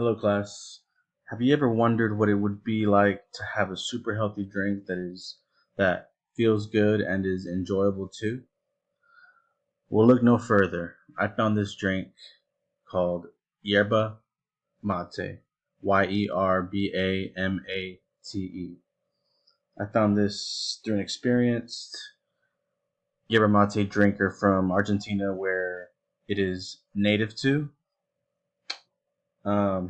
Hello, class. Have you ever wondered what it would be like to have a super healthy drink that feels good and is enjoyable too? Well, look no further. I found this drink called Yerba Mate. YERBAMATE. I found this through an experienced yerba mate drinker from Argentina where it is native to.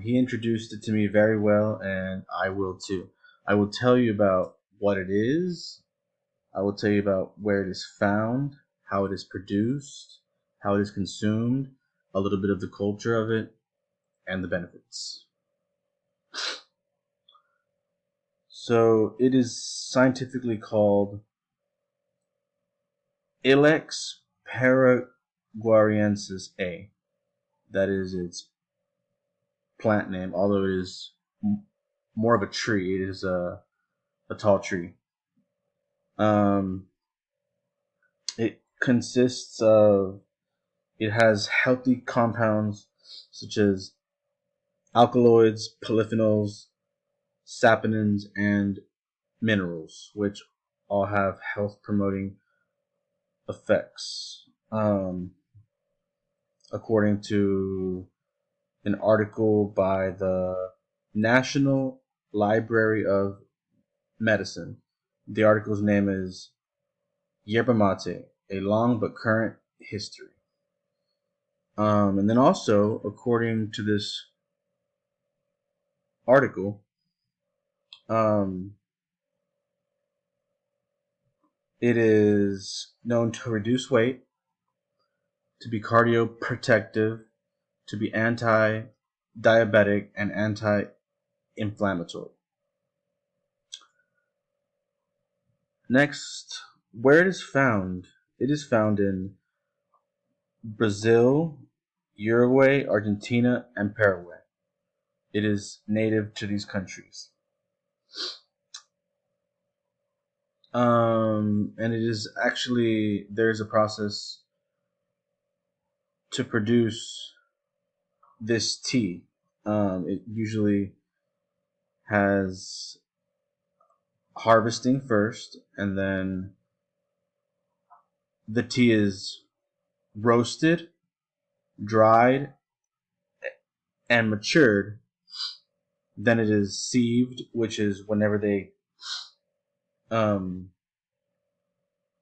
He introduced it to me very well, and I will too. I will tell you about what it is. I will tell you about where it is found, how it is produced, how it is consumed, a little bit of the culture of it, and the benefits. So it is scientifically called Ilex paraguariensis A. That is its plant name, although it is more of a tree. It is a tall tree. It consists of, it has healthy compounds such as alkaloids, polyphenols, saponins, and minerals, which all have health promoting effects. According to an article by the National Library of Medicine, the article's name is Yerba Mate, a long but current history. And then also, according to this article, it is known to reduce weight, to be cardioprotective, to be anti-diabetic, and anti-inflammatory. Next, where it is found in Brazil, Uruguay, Argentina, and Paraguay. It is native to these countries. And it is actually, there's a process to produce this tea. It usually has harvesting first, and then the tea is roasted, dried, and matured. Then it is sieved, which is whenever they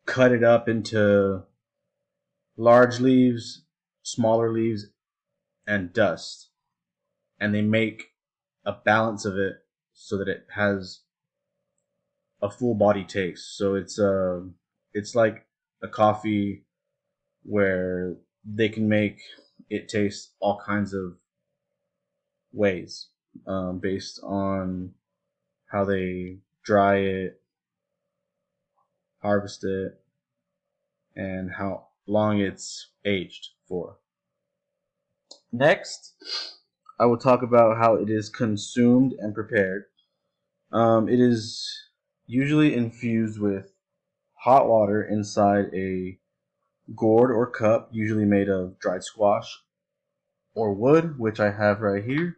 cut it up into large leaves, smaller leaves, and dust, and they make a balance of it so that it has a full body taste. So it's like a coffee where they can make it taste all kinds of ways, based on how they dry it, harvest it, and how long it's aged for. Next, I will talk about how it is consumed and prepared. It is usually infused with hot water inside a gourd or cup, usually made of dried squash or wood, which I have right here.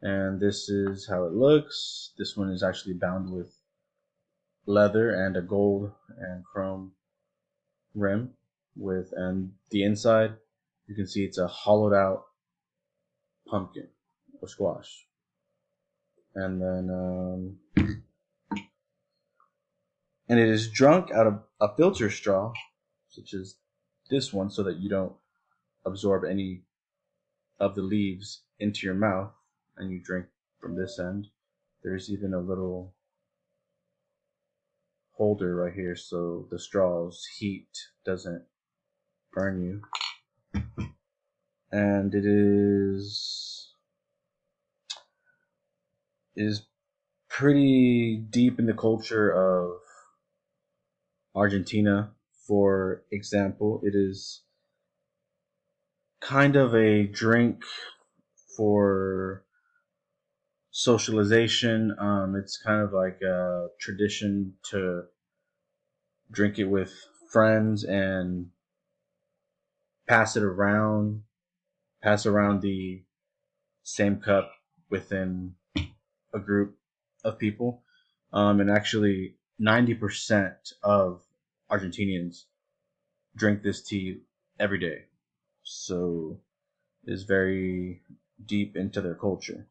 And this is how it looks. This one is actually bound with leather and a gold and chrome rim and the inside, you can see it's a hollowed out pumpkin or squash. And then and it is drunk out of a filter straw, such as this one, so that you don't absorb any of the leaves into your mouth, and you drink from this end. There's even a little holder right here so the straw's heat doesn't burn you. And it is pretty deep in the culture of Argentina. For example, it is kind of a drink for socialization. It's kind of like a tradition to drink it with friends and pass around the same cup within a group of people. And actually 90% of Argentinians drink this tea every day. So it's very deep into their culture.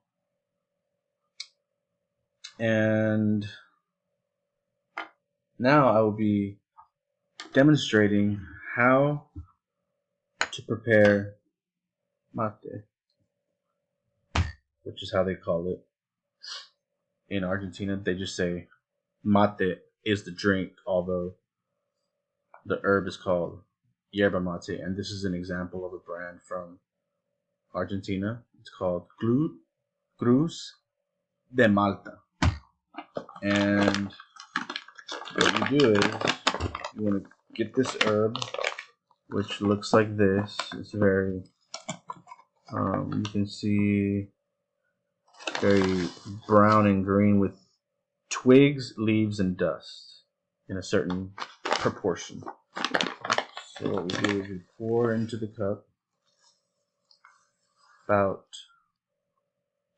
And now I will be demonstrating how to prepare mate, which is how they call it. In Argentina, they just say mate is the drink, although the herb is called yerba mate. And this is an example of a brand from Argentina. It's called Cruz de Malta. And what you do is you want to get this herb, which looks like this. It's very, you can see, very brown and green with twigs, leaves, and dust in a certain proportion. So what we do is we pour into the cup about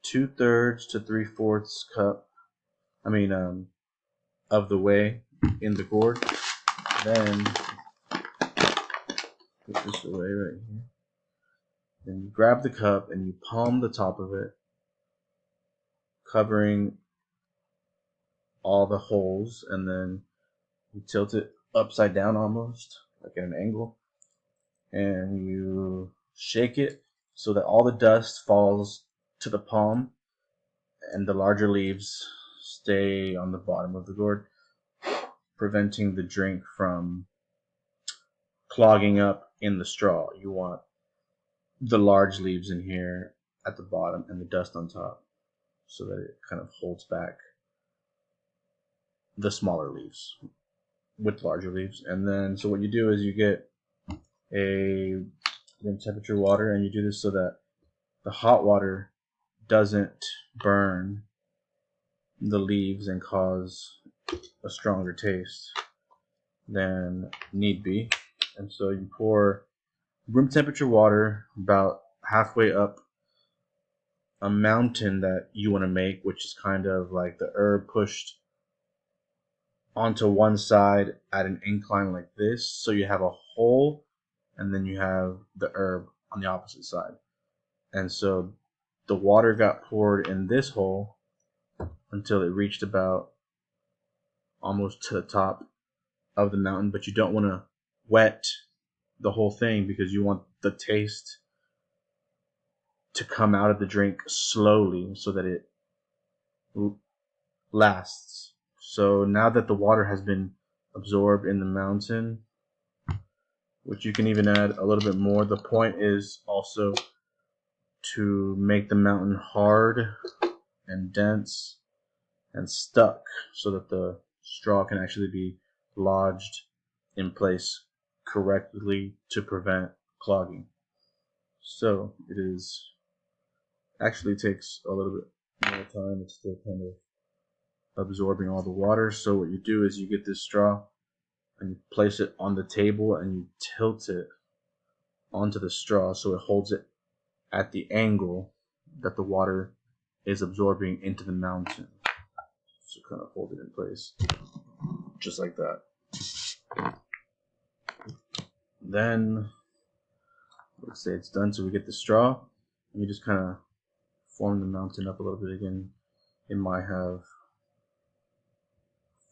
2/3 to 3/4 cup, of the way in the gourd. Then put this away right here. Then you grab the cup and you palm the top of it, covering all the holes, and then you tilt it upside down almost, like at an angle, and you shake it so that all the dust falls to the palm and the larger leaves stay on the bottom of the gourd, preventing the drink from clogging up in the straw. You want the large leaves in here at the bottom and the dust on top so that it kind of holds back the smaller leaves with larger leaves. And then so what you do is you get a room temperature water, and you do this so that the hot water doesn't burn the leaves and cause a stronger taste than need be. And so you pour room temperature water about halfway up a mountain that you want to make, which is kind of like the herb pushed onto one side at an incline like this. So you have a hole, and then you have the herb on the opposite side. And so the water got poured in this hole until it reached about almost to the top of the mountain, but you don't want to wet the whole thing because you want the taste to come out of the drink slowly so that it lasts. So now that the water has been absorbed in the mountain, which you can even add a little bit more, the point is also to make the mountain hard and dense and stuck so that the straw can actually be lodged in place correctly to prevent clogging. So it is actually takes a little bit more time. It's still kind of absorbing all the water. So what you do is you get this straw and you place it on the table and you tilt it onto the straw so it holds it at the angle that the water is absorbing into the mountain. So kind of hold it in place, just like that. Then, let's say it's done, so we get the straw, and we just kind of form the mountain up a little bit again. It might have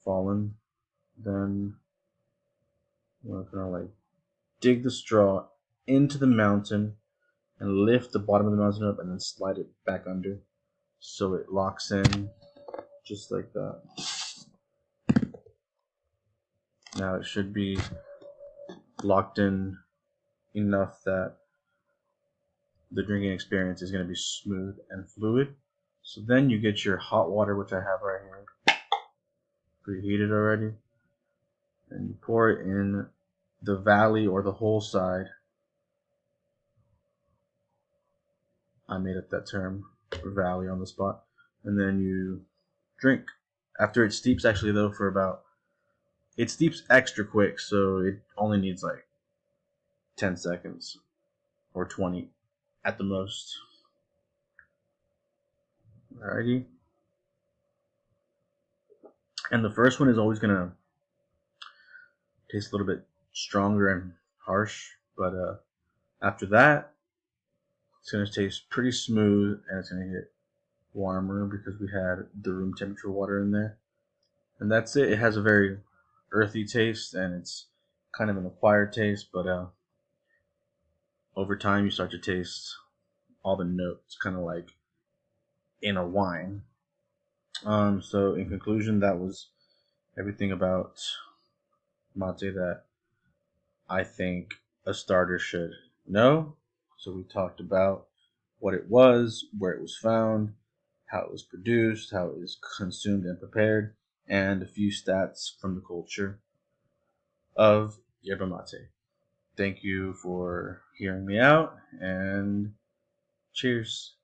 fallen. Then we're kind of like dig the straw into the mountain and lift the bottom of the mountain up and then slide it back under so it locks in just like that. Now it should be locked in enough that the drinking experience is going to be smooth and fluid. So then you get your hot water, which I have right here, preheated already, and you pour it in the valley or the whole side. I made up that term, valley, on the spot. And then you drink. After it steeps, actually though, for about, it steeps extra quick, so it only needs like 10 seconds or 20 at the most. Alrighty. And the first one is always going to taste a little bit stronger and harsh, but after that, it's going to taste pretty smooth, and it's going to get warmer because we had the room temperature water in there. And that's it. It has a very earthy taste, and it's kind of an acquired taste, but over time you start to taste all the notes, kind of like in a wine. So in conclusion, that was everything about mate that I think a starter should know. So we talked about what it was, where it was found, how it was produced, how it is consumed and prepared, and a few stats from the culture of yerba mate. Thank you for hearing me out, and cheers.